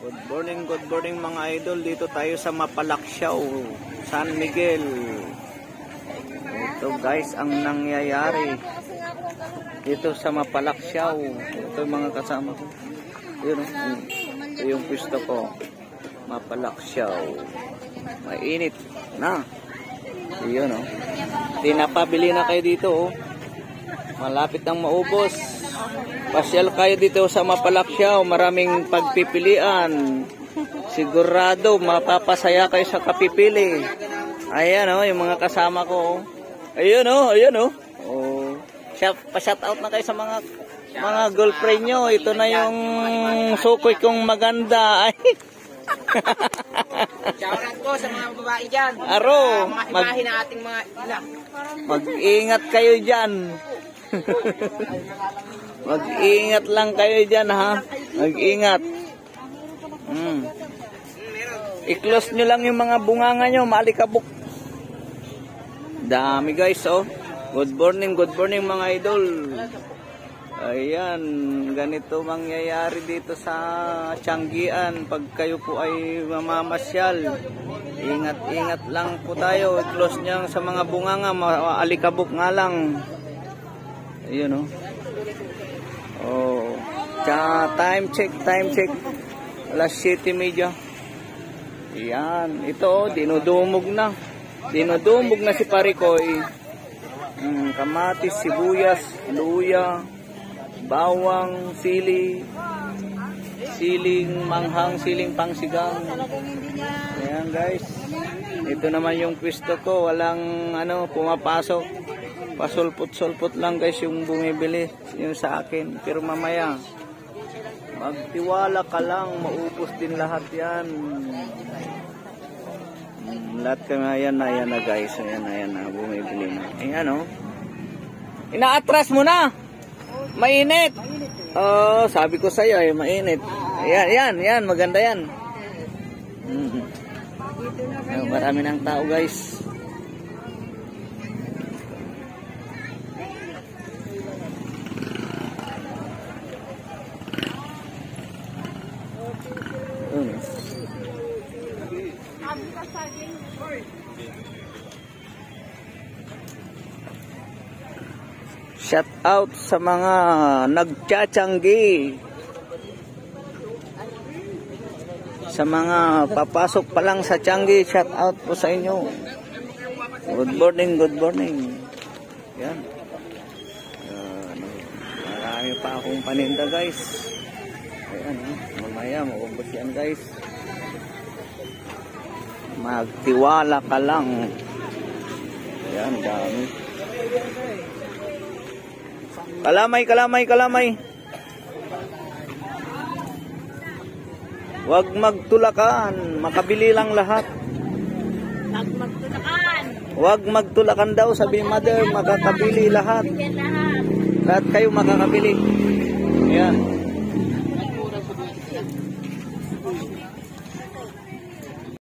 Good morning mga idol. Dito tayo sa Mapalaksyaw, San Miguel. Ito guys ang nangyayari dito sa Mapalaksyaw. Ito mga kasama ko. Yun, ito yung pwesto ko. Mapalaksyaw. Mainit na. Yun tinapabili na kayo dito Malapit nang maubos. Pasyal kayo dito sa Mapalaksyaw, maraming pagpipilian. Sigurado mapapasaya kayo sa kapipili. Ayan yung mga kasama ko. Ayun pa-shout out na kayo sa mga girlfriend nyo. Ito na yung sukoy kong maganda. Ay. Shoutout ko sa mga babae dyan. Aro, mga imahe na ating mga ina. Mag-ingat kayo dyan. Mag-ingat lang kayo dyan ha. Mag-ingat. I-close nyo lang yung mga bunganga nyo. Maalikabok. Dami guys Good morning mga idol. Ayan, ganito mangyayari dito sa Tianggian pag kayo po ay mamamasyal. Ingat lang po tayo. I-close nyo sa mga bunganga. Maalikabok nga lang. Ayun time check alas 7:30. Yan, ito dinudumog na si Parikoy. Kamatis, sibuyas, luya, bawang, siling manghang, siling pangsigang. Ayan guys, ito naman yung pwesto ko, walang pumapasok. Pasulpot-sulpot lang guys yung bumibili yung sa akin. Pero mamaya magtiwala ka lang, maubos din lahat yan. Lahat kami ayan na guys. Ayan na bumibili na. Ayan Inaatras mo na. Mainit. Sabi ko sa'yo mainit. Ayan, maganda yan. Marami ng tao guys. Shout out sa mga nagtsatsyanggi, sa mga papasok pa lang sa Tianggi. Shout out po sa inyo. Good morning. Yan. Marami pa akong paninda guys. Ayan, mamaya maubos yan guys. Magtiwala ka lang. Ayan, dami. Kalamay. Huwag magtulakan, makabili lang lahat. Huwag magtulakan daw, sabi mother, makakabili lahat. Lahat kayo makakabili. Ayan.